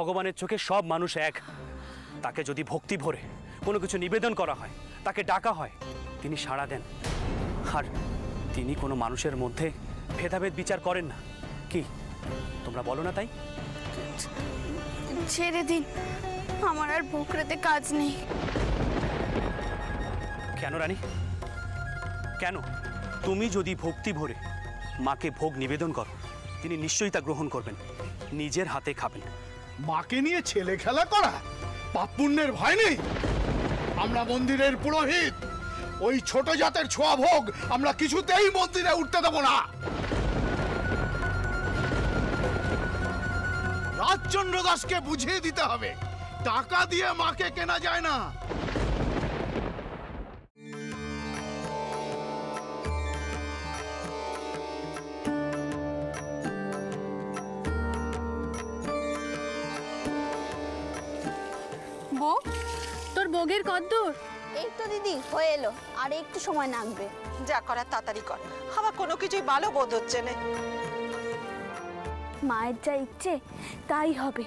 ভগবানের চোখে সব মানুষ এক। তাকে যদি ভক্তি ভরে কোনো কিছু নিবেদন করা হয়, তাকে ডাকা হয়, তিনি সাড়া দেন। আর তিনি কোনো মানুষের মধ্যে ভেদাভেদ বিচার করেন না। কি তোমরা বলো না তাই? ছেড়ে দিন, আমার আর ভোগ রাতে কাজ নেই। কেন রানী, কেন? তুমি যদি ভক্তি ভরে মাকে ভোগ নিবেদন করো, তিনি নিশ্চয়ই তা গ্রহণ করবেন, নিজের হাতে খাবেন। মাকে নিয়ে ছেলে খেলা করা? পাপ পুণ্যের ভয় নেই? আমরা মন্দিরের পুরোহিত, ওই ছোট জাতের ছোঁয়া ভোগ আমরা কিছুতেই মন্দিরে উঠতে দেব না। রাজচন্দ্র দাসকে বুঝিয়ে দিতে হবে, টাকা দিয়ে মাকে কেনা যায় না। বউ, তোর বগের কদ্দূর? এই তো দিদি হয়ে এলো, আর একটু সময় লাগবে। যা করার তাড়াতাড়ি কর, আমার কোনো কিছুই ভালো বোধ হচ্ছে না। মায়ের যা ইচ্ছে তাই হবে।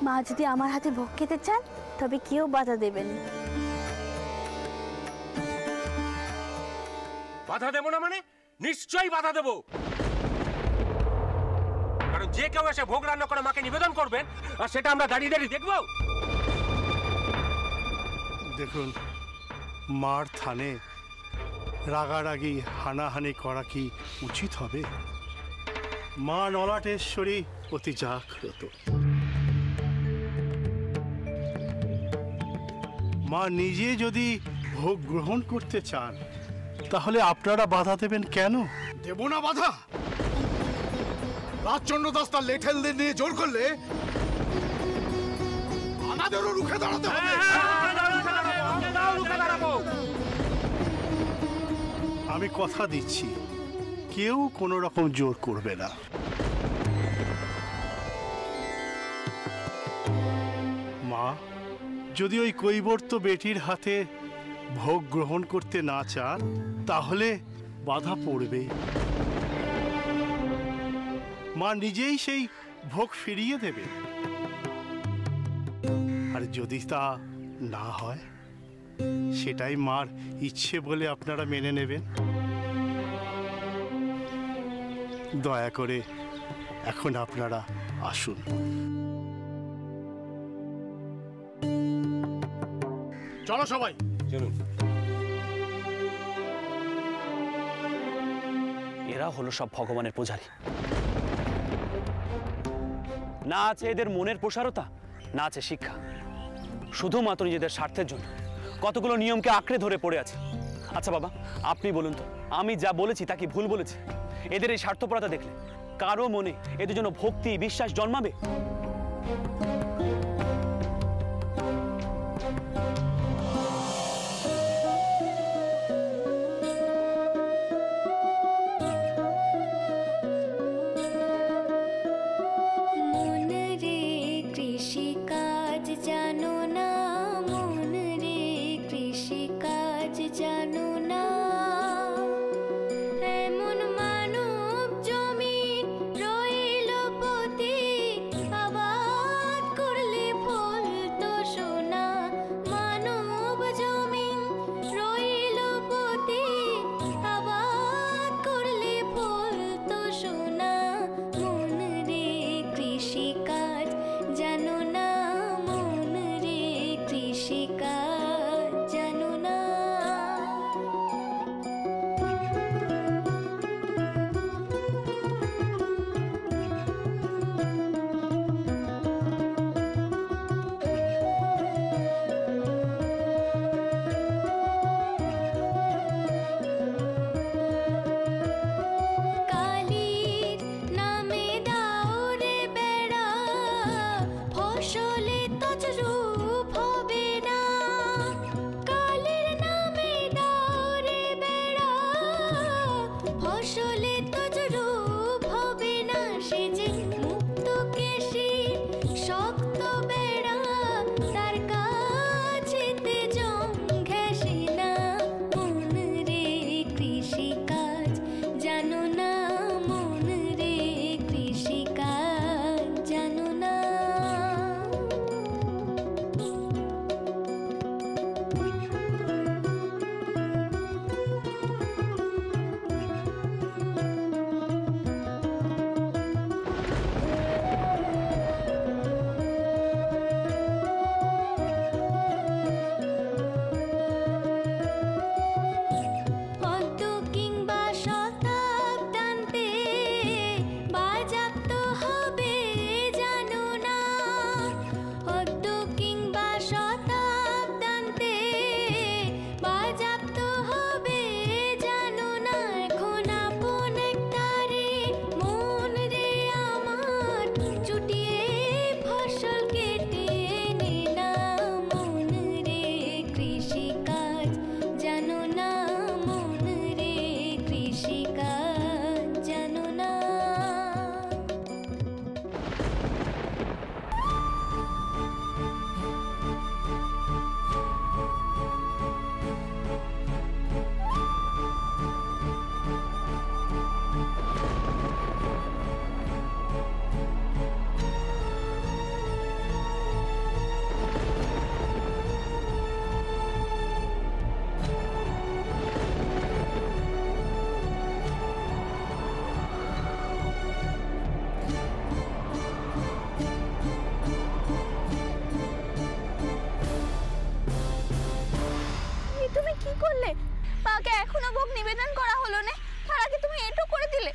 মা যদি আমার হাতে ভোগ খেতে চান তবে কেউ বাধা দেবেন। বাধা দেব না মানে? নিশ্চয়ই বাধা দেব, কারণ যে কেউ এসে ভোগ রান্না করে মাকে নিবেদন করবেন, আর সেটা আমরা দাঁড়িয়ে দাঁড়িয়ে দেখব। দেখুন, মার থানে রাগারাগি হানাহানি করা কি উচিত হবে? মা নলাটেশ্বরী অতি জাগ্রত। মা নিজে যদি ভোগ গ্রহণ করতে চান তাহলে আপনারা বাধা দেবেন কেন? দেব না বাধা? রাজচন্দ্র দাস তার লেঠেলদের নিয়ে জোর করলে আমাদেরও রুখে দাঁড়াতে হবে। আমি কথা দিচ্ছি, কেউ কোনো রকম জোর করবে না। মা যদি ওই কৈবর্ত বেটির হাতে ভোগ গ্রহণ করতে না চান তাহলে বাধা পড়বে। মা নিজেই সেই ভোগ ফিরিয়ে দেবে, আর যদি তা না হয় সেটাই মার ইচ্ছে বলে আপনারা মেনে নেবেন। দয়া করে এখন আপনারা আসুন। চলো সবাই, চলুন। এরা হলো সব ভগবানের পূজারী। না আছে এদের মনের প্রসারতা, না আছে শিক্ষা, শুধুমাত্র নিজেদের স্বার্থের জন্য কতগুলো নিয়মকে আঁকড়ে ধরে পড়ে আছে। আচ্ছা বাবা, আপনি বলুন তো, আমি যা বলেছি তা কি ভুল বলেছি? এদের এই স্বার্থপরতা দেখলে কারো মনে এদের জন্য ভক্তি বিশ্বাস জন্মাবে? আবাদ থেকে এখনো ভোগ নিবেদন করা হলো না, তার আগে তুমি এটো করে দিলে।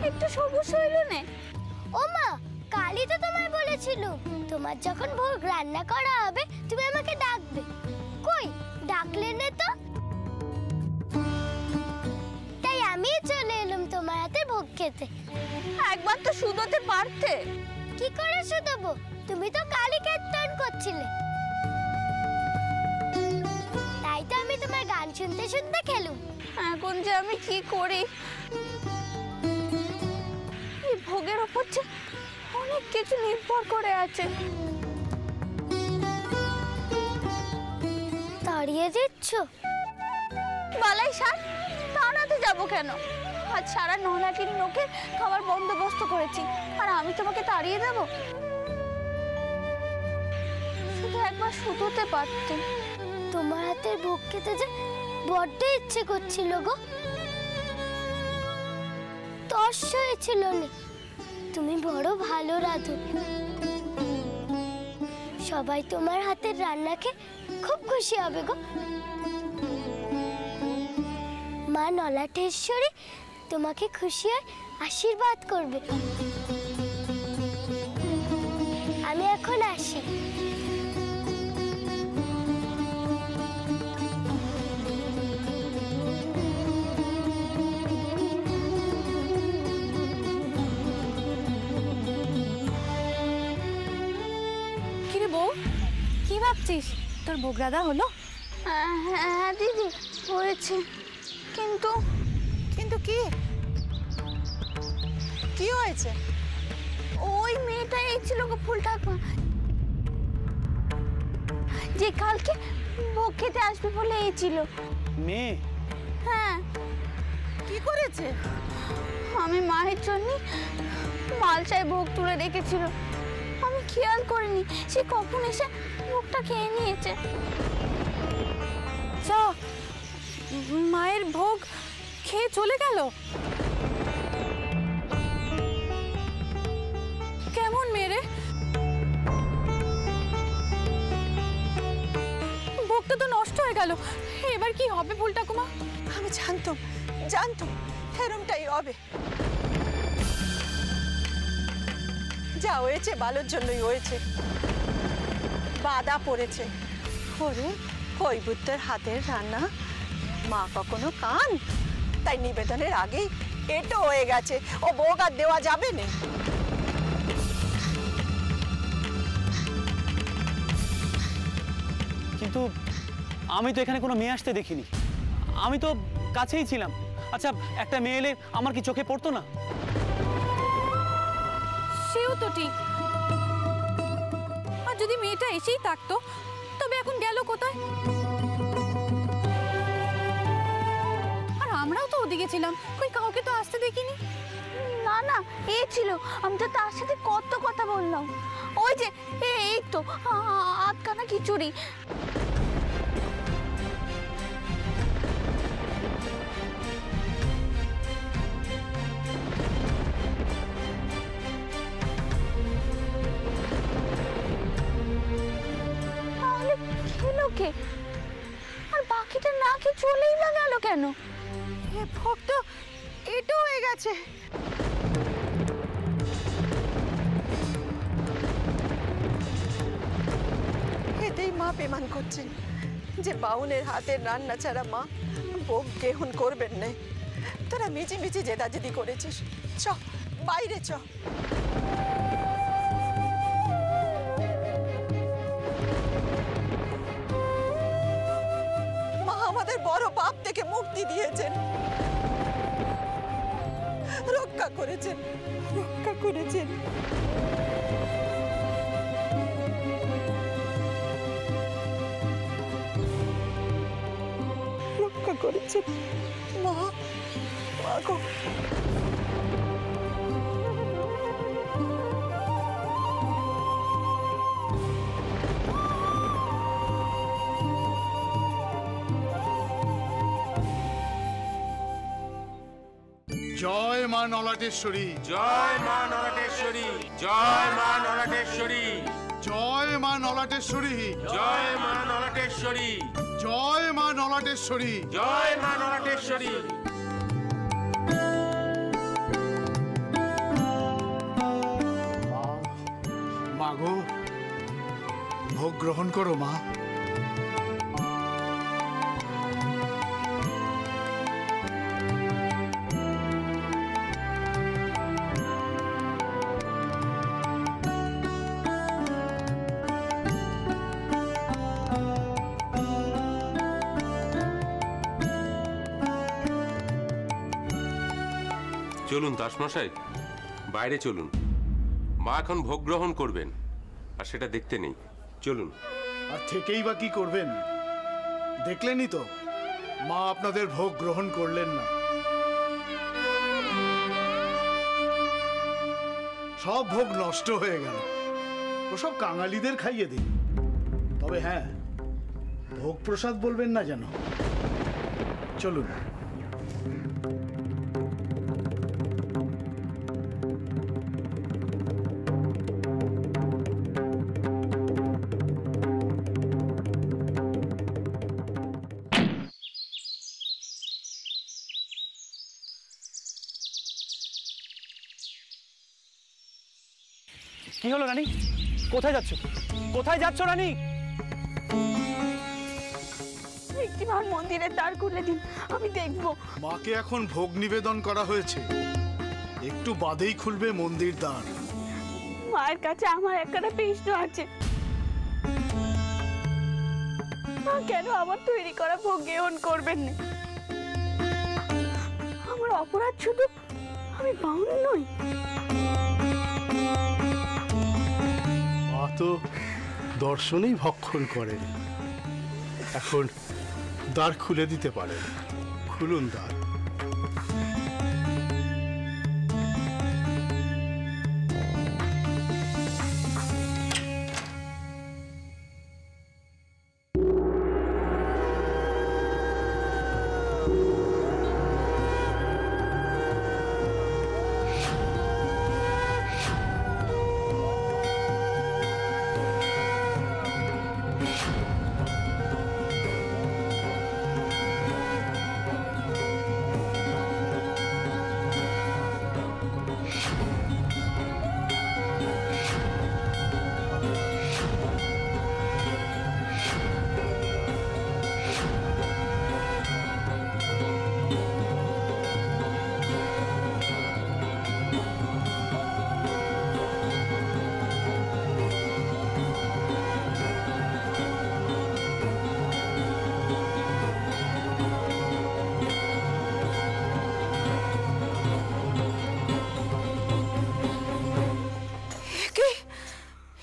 একটু সবুজ হইল না। ও মা, কালই তো তোমায় বলেছিল তোমার যখন ভোগ রান্না করা হবে তুমি আমাকে ডাকবে। কই ডাকলে না তো? তাই আমি চলে এলাম তোমার হাতে ভোগ খেতে। একবার তো শুধোতে পারতে। কি করে শুধোবো? তুমি তো কালই কীর্তন করছিলে। তাই তো আমি তোমার গান শুনতে শুনতে খেলুম। এখন যে আমি কি করি? এই ভোগের উপর যে অনেক কিছু নির্ভর করে আছে। তাড়িয়ে দিচ্ছ? বালাই সার, তাড়াতে যাবো কেন? আজ সারা নলাটির লোকের খাবার বন্দোবস্ত করেছি, আর আমি তোমাকে তাড়িয়ে দেব? শুধু একবার শুধুতে পারতে। তোমার হাতের ভোগ খেতে যে বড্ড ইচ্ছে করছিল গো। তস হয়েছিল না। তুমি বড় ভালো রাঁধো। সবাই তোমার হাতের রান্না খেয়ে খুব খুশি হবে গো। মা নলাটেশ্বরী তোমাকে খুশি হয়ে আশীর্বাদ করবে। আমি এখন আসি। কিরে বউ, কি ভাবছিস? তোর ভোগ রাধা হলো? হ্যাঁ দিদি, হয়েছে। কিন্তু কিন্তু কি কি হয়েছে? ওই মেয়েটা এই ছিল গো ফুল ঠাকুমা, যে কালকে ভোগ খেতে আসবে বলে এই ছিল। মেয়ে? হ্যাঁ। কি করেছে? আমি মায়ের জন্য মালসায় ভোগ তুলে রেখেছিল, আমি খেয়াল করিনি। সে কখন এসে ভোগটা খেয়ে নিয়েছে। যা, মায়ের ভোগ খেয়ে চলে গেল। কেমন মেরে? ভোগটা তো নষ্ট হয়ে গেল। এবার কি হবে ফুল ঠাকুমা? আমি জানতাম এরমটাই হবে। যা হয়েছে ভালোর জন্যই হয়েছে। বাধা পড়েছে। ওরে কৈবুত্যের হাতের রান্না মা কখনো কান, তাই নিবেদনের আগেই এটো হয়ে গেছে। ও ভোগ আর দেওয়া যাবে না। কিন্তু আমি তো এখানে কোনো মেয়ে আসতে দেখিনি। আমি তো কাছেই ছিলাম। আচ্ছা, একটা মেয়ে এলে আমার কি চোখে পড়তো না? সেও তো ঠিক। আর যদি মেয়েটা এসেই থাকতো, তবে এখন গেল কোথায়? আর আমরাও তো ওদিকে ছিলাম, কই কাউকে তো আসতে দেখিনি। না না, এই ছিল। আমি তো তার সাথে কত কথা বললাম। ওই যে এই তো আধখানা খিচুড়ি। তাহলে খেলো কে? আর বাকিটা না খেয়ে চলেই বা গেল কেন? এ ভোগ তো এটো হয়ে গেছে। এতেই মা পেমান করছেন যে বাউনের হাতের রান্না ছাড়া মা ভোগ গ্রহণ করবেন না। তোরা মিচিমিচি জেদাজেদি করেছিস। চ বাইরে চ। মা আমাদের বড় পাপ থেকে মুক্তি দিয়েছেন, রক্ষা করেছেন। রক্ষা করেছেন। মা, মা গো। জয় মা নলাটেশ্বরী। জয় মা নলাটেশ্বরী। জয় মা নলাটেশ্বরী। জয় মা নলাটেশ্বরী। জয় মা নলাটেশ্বরী। জয় মা নলাটেশ্বরী। জয় মা নলাটেশ্বরী। মা গো, ভোগ গ্রহণ করো মা। চলুন দাসমশাই, বাইরে চলুন। মা এখন ভোগ গ্রহণ করবেন, আর সেটা দেখতে নেই। চলুন। আর থেকেই বা কি করবেন? দেখলেনই তো মা আপনাদের ভোগ গ্রহণ করলেন না। সব ভোগ নষ্ট হয়ে গেল। ওসব কাঙালিদের খাইয়ে দিন। তবে হ্যাঁ, ভোগ প্রসাদ বলবেন না যেন। চলুন। কি হলো রানী? কোথায় যাচ্ছ? কোথায় যাচ্ছ রানী? একটিবার মন্দিরের দ্বার খুলে দিন, আমি দেখব। মাকে এখন ভোগ নিবেদন করা হয়েছে, একটু বাদেই খুলবে মন্দির দ্বার। মায়ের কাছে আমার একটা প্রশ্ন আছে, মা কেন আমার তৈরি করা ভোগ গ্রহণ করবেন না? আমার অপরাধ শুধু আমি বাউন নই। মা তো দর্শনেই ভক্ষণ করেন। এখন দ্বার খুলে দিতে পারেন। খুলুন দ্বার।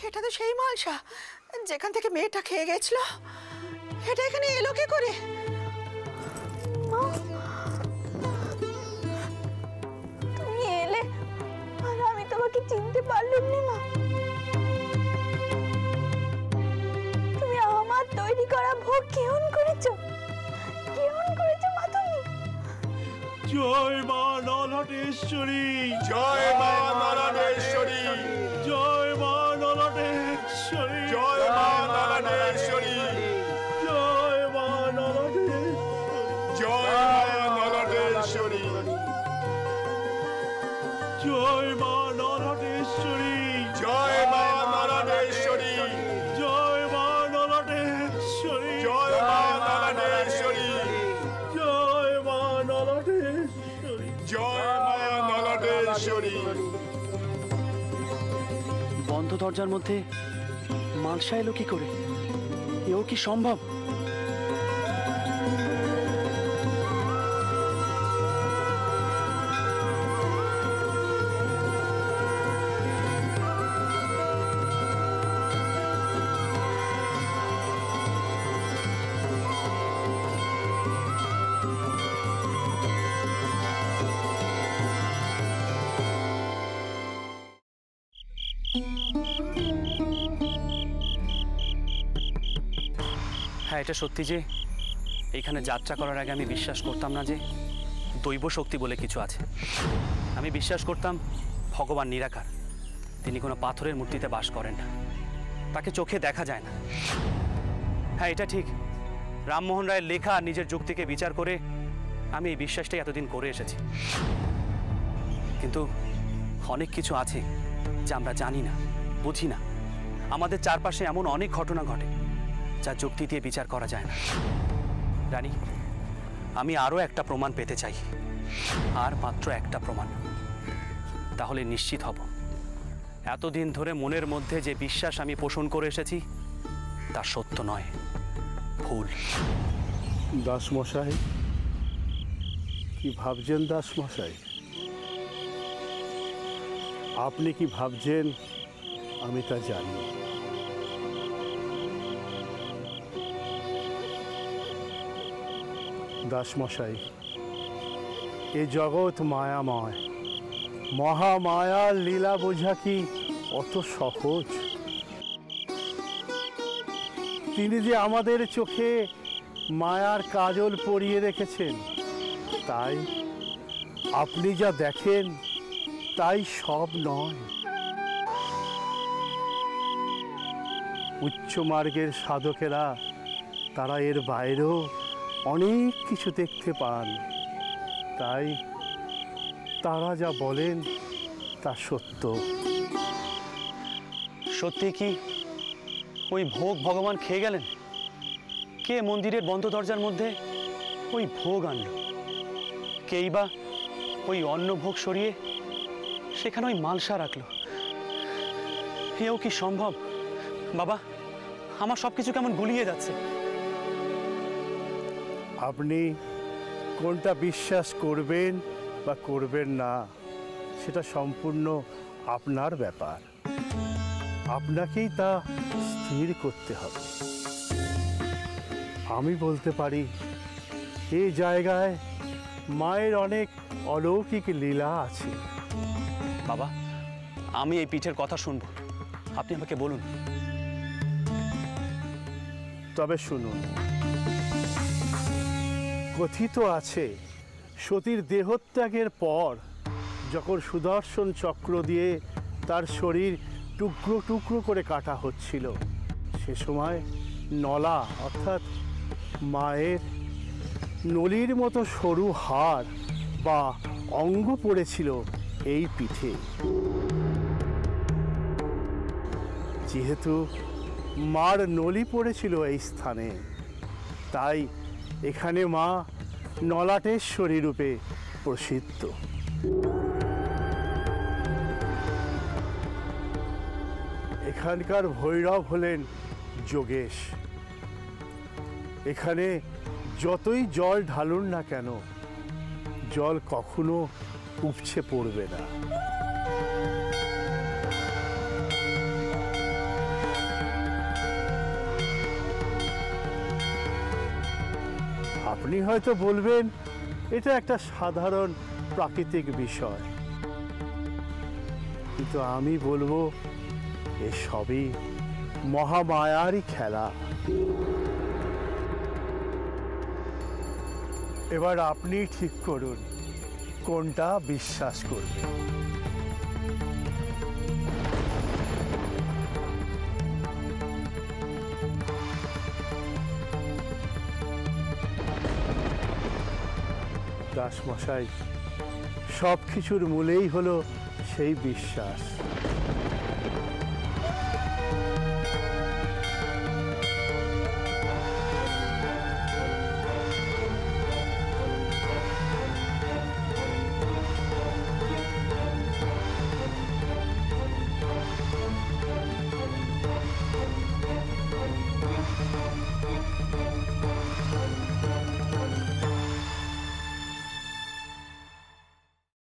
এটা তো সেই মালসা যেখান থেকে মেয়েটা খেয়ে গেছিল। এটা এখানে এলো কি করে? তুমি এলে আর আমি তোমাকে চিনতে পারলাম না মা। তুমি আমার তৈরি করা ভোগ গ্রহণ করেছো, গ্রহণ করেছো মা তুমি। জয় মা নলাটেশ্বরী। জয় মা নলাটেশ্বরী। জয় মা নলাটেশ্বরী। জয় মা নলাটেশ্বরী। জয় মা নলাটেশ্বরী। জয় মা নলাটেশ্বরী। জয় মা নলাটেশ্বরী। জয় মা নলাটেশ্বরী। জয় মা নলাটেশ্বরী। জয় মা নলাটেশ্বরী। জয় মা নলাটেশ্বরী। জয় মা নলাটেশ্বরী। বন্ধ দরজার মধ্যে মালসা এলো কি করে? এও কি সম্ভব? হ্যাঁ, এটা সত্যি যে এইখানে যাত্রা করার আগে আমি বিশ্বাস করতাম না যে দৈব শক্তি বলে কিছু আছে। আমি বিশ্বাস করতাম ভগবান নিরাকার, তিনি কোনো পাথরের মূর্তিতে বাস করেন না, তাকে চোখে দেখা যায় না। হ্যাঁ, এটা ঠিক রামমোহন রায়ের লেখা আর নিজের যুক্তিকে বিচার করে আমি এই বিশ্বাসটাই এতদিন করে এসেছি। কিন্তু অনেক কিছু আছে যা আমরা জানি না, বুঝি না। আমাদের চারপাশে এমন অনেক ঘটনা ঘটে যা যুক্তি দিয়ে বিচার করা যায় না। রানী, আমি আরও একটা প্রমাণ পেতে চাই, আর মাত্র একটা প্রমাণ। তাহলে নিশ্চিত হব এতদিন ধরে মনের মধ্যে যে বিশ্বাস আমি পোষণ করে এসেছি তা সত্য নয়, ভুল। দাসমশাই, কি ভাবছেন দাসমশাই? আপনি কি ভাবছেন আমি তা জানি। দাসমশাই, এ জগৎ মায়াময়। মহামায়ার লীলা বোঝা কি অত সহজ? তিনি যে আমাদের চোখে মায়ার কাজল পরিয়ে রেখেছেন, তাই আপনি যা দেখেন তাই সব নয়। উচ্চ মার্গের সাধকেরা তারা এর বাইরেও অনেক কিছু দেখতে পান, তাই তারা যা বলেন তা সত্য। সত্যি কি ওই ভোগ ভগবান খেয়ে গেলেন? কে মন্দিরের বন্ধ দরজার মধ্যে ওই ভোগ আনলো? কেই বা ওই অন্ন ভোগ সরিয়ে সেখানে ওই মালসা রাখলো? এও কি সম্ভব? বাবা, আমার সবকিছু কেমন গুলিয়ে যাচ্ছে। আপনি কোনটা বিশ্বাস করবেন বা করবেন না সেটা সম্পূর্ণ আপনার ব্যাপার। আপনাকেই তা স্থির করতে হবে। আমি বলতে পারি, এই জায়গায় মায়ের অনেক অলৌকিক লীলা আছে। বাবা, আমি এই পিঠের কথা শুনব, আপনি আমাকে বলুন। তবে শুনুন, কথিত আছে সতীর দেহত্যাগের পর যখন সুদর্শন চক্র দিয়ে তার শরীর টুকরো টুকরো করে কাটা হচ্ছিল, সে সময় নলা অর্থাৎ মায়ের নলির মতো সরু হাড় বা অঙ্গ পড়েছিল এই পিঠে। যেহেতু মার নলি পড়েছিল এই স্থানে, তাই এখানে মা নলাটেশ্বরী রূপে প্রসিদ্ধ। এখানকার ভৈরব হলেন যোগেশ। এখানে যতই জল ঢালুন না কেন, জল কখনো উপচে পড়বে না। আপনি হয়তো বলবেন এটা একটা সাধারণ প্রাকৃতিক বিষয়, কিন্তু আমি বলবো এসবই মহামায়ারই খেলা। এবার আপনি ঠিক করুন কোনটা বিশ্বাস করবেন। দাসমশাই, সব কিছুর মূলেই হলো সেই বিশ্বাস।